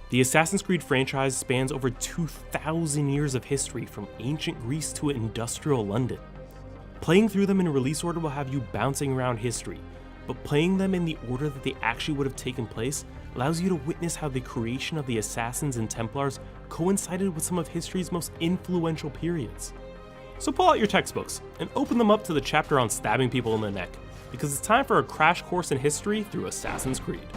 The Assassin's Creed franchise spans over 2,000 years of history from ancient Greece to industrial London. Playing through them in release order will have you bouncing around history, but playing them in the order that they actually would have taken place allows you to witness how the creation of the Assassins and Templars coincided with some of history's most influential periods. So pull out your textbooks and open them up to the chapter on stabbing people in the neck, because it's time for a crash course in history through Assassin's Creed.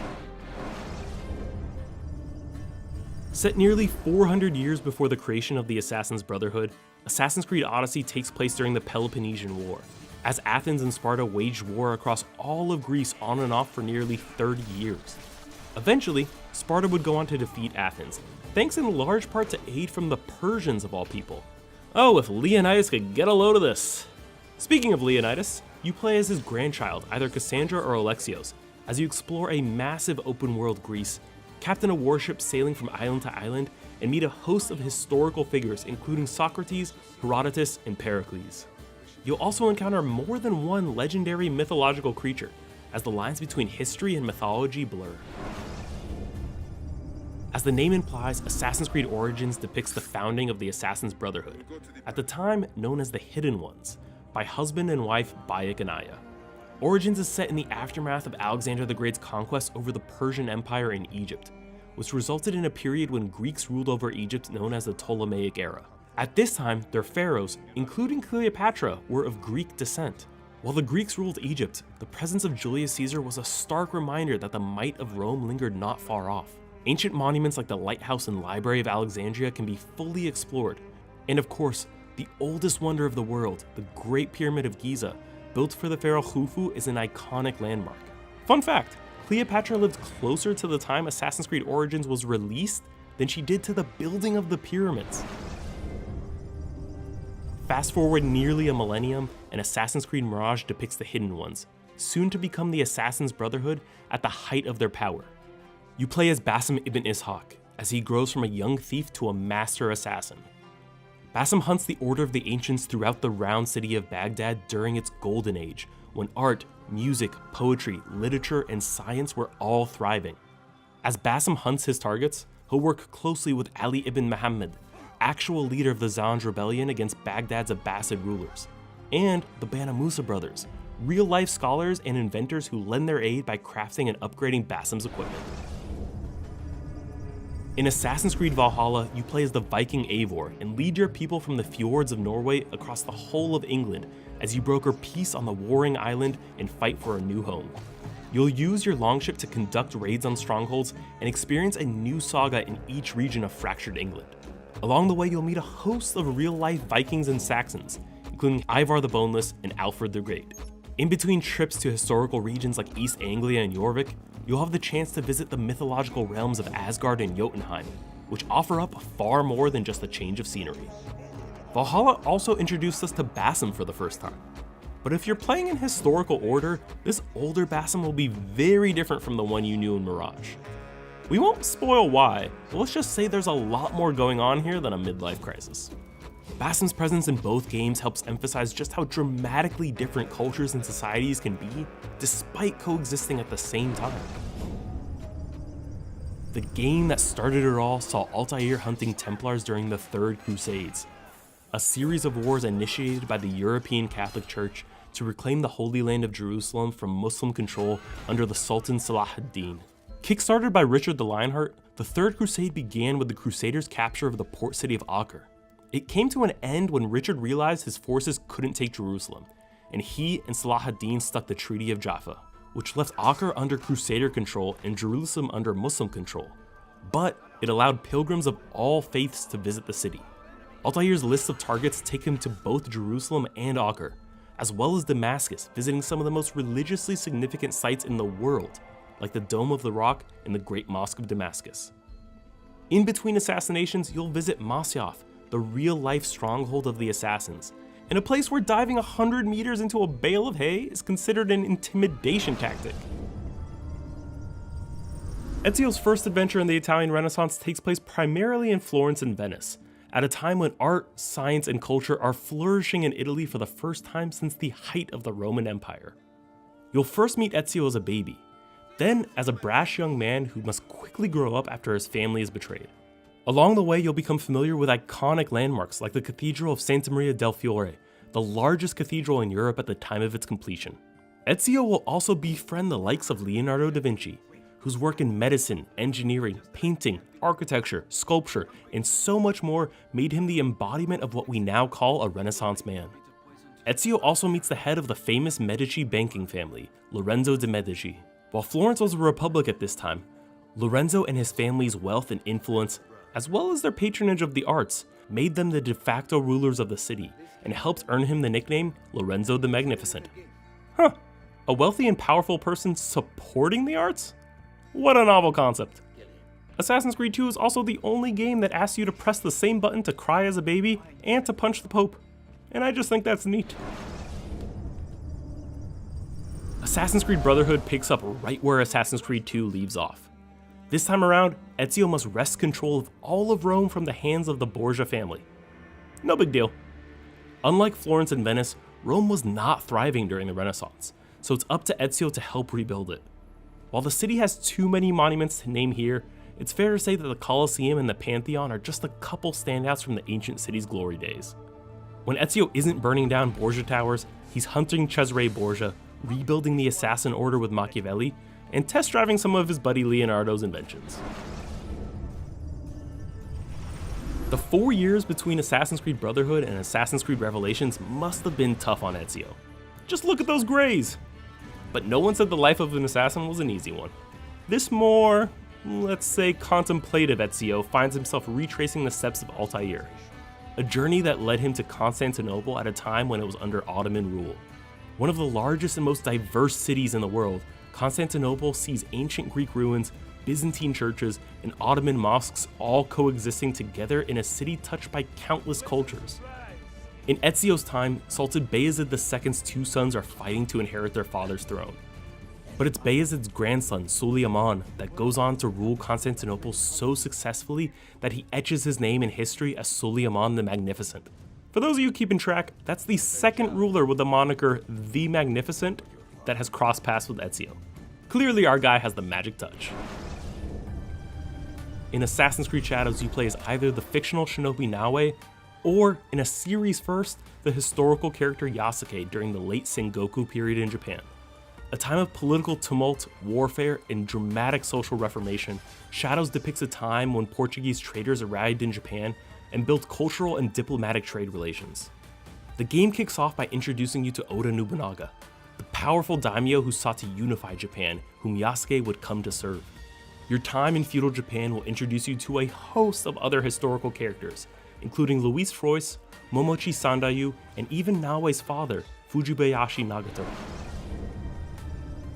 Set nearly 400 years before the creation of the Assassin's Brotherhood, Assassin's Creed Odyssey takes place during the Peloponnesian War, as Athens and Sparta waged war across all of Greece on and off for nearly 30 years. Eventually, Sparta would go on to defeat Athens, thanks in large part to aid from the Persians of all people. Oh, if Leonidas could get a load of this! Speaking of Leonidas, you play as his grandchild, either Cassandra or Alexios, as you explore a massive open-world Greece, captain a warship sailing from island to island, and meet a host of historical figures including Socrates, Herodotus, and Pericles. You'll also encounter more than one legendary mythological creature, as the lines between history and mythology blur. As the name implies, Assassin's Creed Origins depicts the founding of the Assassin's Brotherhood, at the time known as the Hidden Ones, by husband and wife Bayek and Aya. Origins is set in the aftermath of Alexander the Great's conquest over the Persian Empire in Egypt, which resulted in a period when Greeks ruled over Egypt known as the Ptolemaic era. At this time, their pharaohs, including Cleopatra, were of Greek descent. While the Greeks ruled Egypt, the presence of Julius Caesar was a stark reminder that the might of Rome lingered not far off. Ancient monuments like the Lighthouse and Library of Alexandria can be fully explored, and of course, the oldest wonder of the world, the Great Pyramid of Giza, built for the pharaoh Khufu, is an iconic landmark. Fun fact, Cleopatra lived closer to the time Assassin's Creed Origins was released than she did to the building of the pyramids. Fast forward nearly a millennium, and Assassin's Creed Mirage depicts the Hidden Ones, soon to become the Assassin's Brotherhood at the height of their power. You play as Basim ibn Ishaq, as he grows from a young thief to a master assassin. Basim hunts the Order of the Ancients throughout the round city of Baghdad during its golden age, when art, music, poetry, literature, and science were all thriving. As Basim hunts his targets, he'll work closely with Ali ibn Muhammad, actual leader of the Zanj rebellion against Baghdad's Abbasid rulers, and the bande-annonce brothers, real-life scholars and inventors who lend their aid by crafting and upgrading Basim's equipment. In Assassin's Creed Valhalla, you play as the Viking Eivor and lead your people from the fjords of Norway across the whole of England as you broker peace on the warring island and fight for a new home. You'll use your longship to conduct raids on strongholds and experience a new saga in each region of fractured England. Along the way, you'll meet a host of real-life Vikings and Saxons, including Ivar the Boneless and Alfred the Great. In between trips to historical regions like East Anglia and Jorvik, you'll have the chance to visit the mythological realms of Asgard and Jotunheim, which offer up far more than just a change of scenery. Valhalla also introduced us to Basim for the first time. But if you're playing in historical order, this older Basim will be very different from the one you knew in Mirage. We won't spoil why, but let's just say there's a lot more going on here than a midlife crisis. Basim's presence in both games helps emphasize just how dramatically different cultures and societies can be, despite coexisting at the same time. The game that started it all saw Altair hunting Templars during the Third Crusades, a series of wars initiated by the European Catholic Church to reclaim the Holy Land of Jerusalem from Muslim control under the Sultan Salah ad-Din. Kickstarted by Richard the Lionheart, the Third Crusade began with the Crusaders' capture of the port city of Acre. It came to an end when Richard realized his forces couldn't take Jerusalem, and he and Salah ad-Din struck the Treaty of Jaffa, which left Acre under Crusader control and Jerusalem under Muslim control. But it allowed pilgrims of all faiths to visit the city. Altair's list of targets take him to both Jerusalem and Acre, as well as Damascus, visiting some of the most religiously significant sites in the world, like the Dome of the Rock and the Great Mosque of Damascus. In between assassinations, you'll visit Masyaf, the real-life stronghold of the Assassins, and a place where diving 100 meters into a bale of hay is considered an intimidation tactic. Ezio's first adventure in the Italian Renaissance takes place primarily in Florence and Venice, at a time when art, science, and culture are flourishing in Italy for the first time since the height of the Roman Empire. You'll first meet Ezio as a baby, then as a brash young man who must quickly grow up after his family is betrayed. Along the way, you'll become familiar with iconic landmarks like the Cathedral of Santa Maria del Fiore, the largest cathedral in Europe at the time of its completion. Ezio will also befriend the likes of Leonardo da Vinci, whose work in medicine, engineering, painting, architecture, sculpture, and so much more made him the embodiment of what we now call a Renaissance man. Ezio also meets the head of the famous Medici banking family, Lorenzo de' Medici. While Florence was a republic at this time, Lorenzo and his family's wealth and influence, as well as their patronage of the arts, made them the de facto rulers of the city, and helped earn him the nickname Lorenzo the Magnificent. Huh, a wealthy and powerful person supporting the arts? What a novel concept. Assassin's Creed 2 is also the only game that asks you to press the same button to cry as a baby and to punch the Pope, and I just think that's neat. Assassin's Creed Brotherhood picks up right where Assassin's Creed 2 leaves off. This time around, Ezio must wrest control of all of Rome from the hands of the Borgia family. No big deal. Unlike Florence and Venice, Rome was not thriving during the Renaissance, so it's up to Ezio to help rebuild it. While the city has too many monuments to name here, it's fair to say that the Colosseum and the Pantheon are just a couple standouts from the ancient city's glory days. When Ezio isn't burning down Borgia towers, he's hunting Cesare Borgia, rebuilding the Assassin Order with Machiavelli, and test driving some of his buddy Leonardo's inventions. The 4 years between Assassin's Creed Brotherhood and Assassin's Creed Revelations must have been tough on Ezio. Just look at those grays! But no one said the life of an assassin was an easy one. This more, let's say, contemplative Ezio finds himself retracing the steps of Altair, a journey that led him to Constantinople at a time when it was under Ottoman rule. One of the largest and most diverse cities in the world, Constantinople sees ancient Greek ruins, Byzantine churches, and Ottoman mosques all coexisting together in a city touched by countless cultures. In Ezio's time, Sultan Bayezid II's 2 sons are fighting to inherit their father's throne. But it's Bayezid's grandson, Suleiman, that goes on to rule Constantinople so successfully that he etches his name in history as Suleiman the Magnificent. For those of you keeping track, that's the second ruler with the moniker The Magnificent that has crossed paths with Ezio. Clearly our guy has the magic touch. In Assassin's Creed Shadows, you play as either the fictional shinobi Naoe, or in a series first, the historical character Yasuke during the late Sengoku period in Japan. A time of political tumult, warfare, and dramatic social reformation, Shadows depicts a time when Portuguese traders arrived in Japan and built cultural and diplomatic trade relations. The game kicks off by introducing you to Oda Nobunaga, the powerful daimyo who sought to unify Japan, whom Yasuke would come to serve. Your time in feudal Japan will introduce you to a host of other historical characters, including Luis Frois, Momochi Sandayu, and even Naoe's father, Fujibayashi Nagato.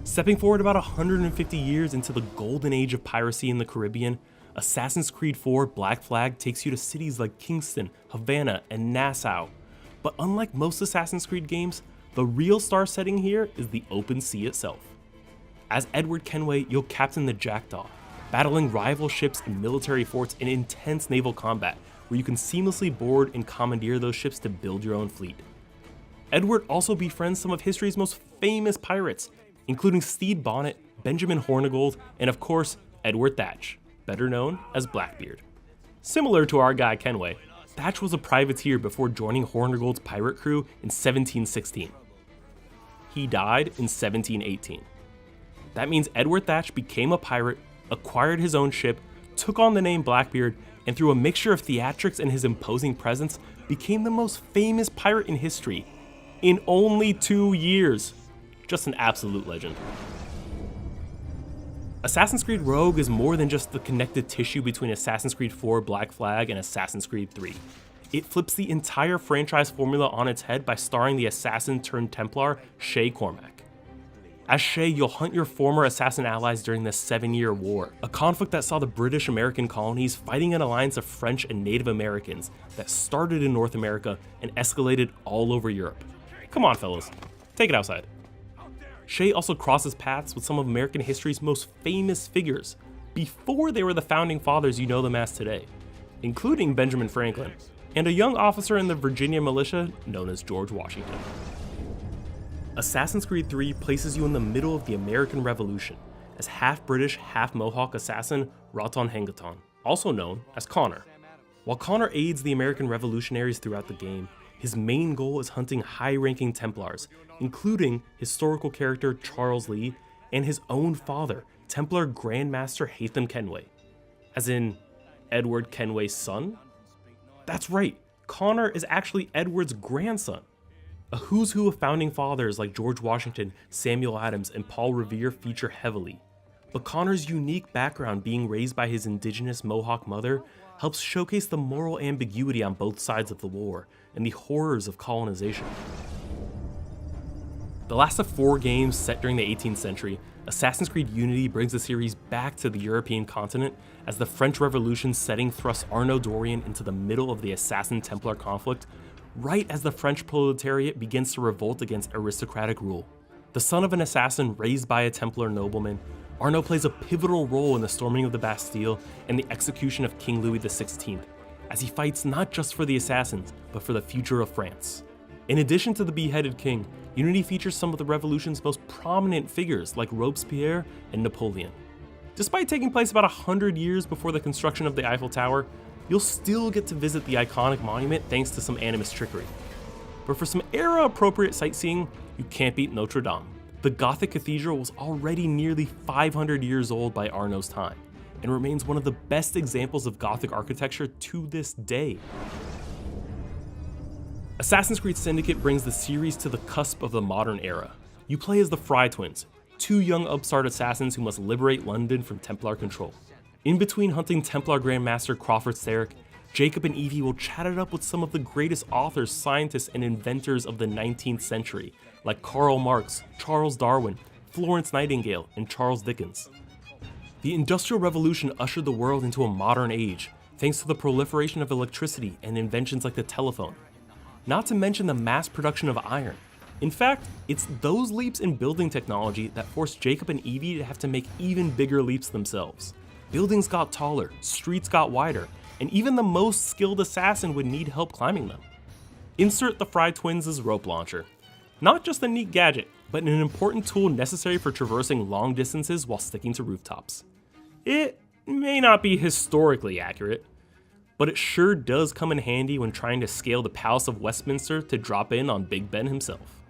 Stepping forward about 150 years into the golden age of piracy in the Caribbean, Assassin's Creed 4 Black Flag takes you to cities like Kingston, Havana, and Nassau. But unlike most Assassin's Creed games, the real star setting here is the open sea itself. As Edward Kenway, you'll captain the Jackdaw, battling rival ships and military forts in intense naval combat, where you can seamlessly board and commandeer those ships to build your own fleet. Edward also befriends some of history's most famous pirates, including Stede Bonnet, Benjamin Hornigold, and of course, Edward Thatch, better known as Blackbeard. Similar to our guy Kenway, Thatch was a privateer before joining Hornigold's pirate crew in 1716. He died in 1718. That means Edward Thatch became a pirate, acquired his own ship, took on the name Blackbeard, and through a mixture of theatrics and his imposing presence, became the most famous pirate in history in only 2 years. Just an absolute legend. Assassin's Creed Rogue is more than just the connective tissue between Assassin's Creed 4 Black Flag and Assassin's Creed 3. It flips the entire franchise formula on its head by starring the assassin turned Templar, Shay Cormac. As Shay, you'll hunt your former assassin allies during the 7-Year War, a conflict that saw the British American colonies fighting an alliance of French and Native Americans that started in North America and escalated all over Europe. Come on, fellas, take it outside. Shay also crosses paths with some of American history's most famous figures, before they were the founding fathers you know them as today, including Benjamin Franklin, and a young officer in the Virginia militia known as George Washington. Assassin's Creed 3 places you in the middle of the American Revolution, as half-British, half-Mohawk assassin Raton Hengaton, also known as Connor. While Connor aids the American revolutionaries throughout the game, his main goal is hunting high-ranking Templars, including historical character Charles Lee and his own father, Templar Grandmaster Haytham Kenway. As in, Edward Kenway's son? That's right, Connor is actually Edward's grandson. A who's who of founding fathers like George Washington, Samuel Adams, and Paul Revere feature heavily. But Connor's unique background being raised by his indigenous Mohawk mother helps showcase the moral ambiguity on both sides of the war and the horrors of colonization. The last of 4 games set during the 18th century, Assassin's Creed Unity brings the series back to the European continent as the French Revolution's setting thrusts Arnaud Dorian into the middle of the Assassin-Templar conflict, right as the French proletariat begins to revolt against aristocratic rule. The son of an assassin raised by a Templar nobleman, Arnaud plays a pivotal role in the storming of the Bastille and the execution of King Louis XVI, as he fights not just for the assassins, but for the future of France. In addition to the beheaded king, Unity features some of the revolution's most prominent figures like Robespierre and Napoleon. Despite taking place about 100 years before the construction of the Eiffel Tower, you'll still get to visit the iconic monument thanks to some animus trickery. But for some era-appropriate sightseeing, you can't beat Notre Dame. The Gothic cathedral was already nearly 500 years old by Arnaud's time, and remains one of the best examples of Gothic architecture to this day. Assassin's Creed Syndicate brings the series to the cusp of the modern era. You play as the Fry twins, 2 young upstart assassins who must liberate London from Templar control. In between hunting Templar Grandmaster Crawford Starrick, Jacob and Evie will chat it up with some of the greatest authors, scientists, and inventors of the 19th century, like Karl Marx, Charles Darwin, Florence Nightingale, and Charles Dickens. The Industrial Revolution ushered the world into a modern age, thanks to the proliferation of electricity and inventions like the telephone. Not to mention the mass production of iron. In fact, it's those leaps in building technology that forced Jacob and Evie to have to make even bigger leaps themselves. Buildings got taller, streets got wider, and even the most skilled assassin would need help climbing them. Insert the Fry twins' rope launcher. Not just a neat gadget, but an important tool necessary for traversing long distances while sticking to rooftops. It may not be historically accurate, but it sure does come in handy when trying to scale the Palace of Westminster to drop in on Big Ben himself.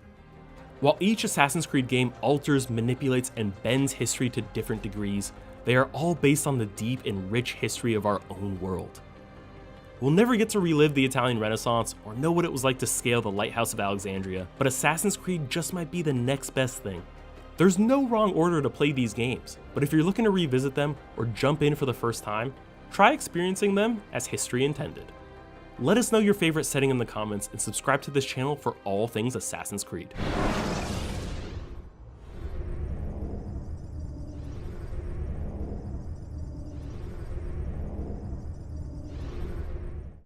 While each Assassin's Creed game alters, manipulates, and bends history to different degrees, they are all based on the deep and rich history of our own world. We'll never get to relive the Italian Renaissance or know what it was like to scale the Lighthouse of Alexandria, but Assassin's Creed just might be the next best thing. There's no wrong order to play these games, but if you're looking to revisit them or jump in for the first time, try experiencing them as history intended. Let us know your favorite setting in the comments and subscribe to this channel for all things Assassin's Creed.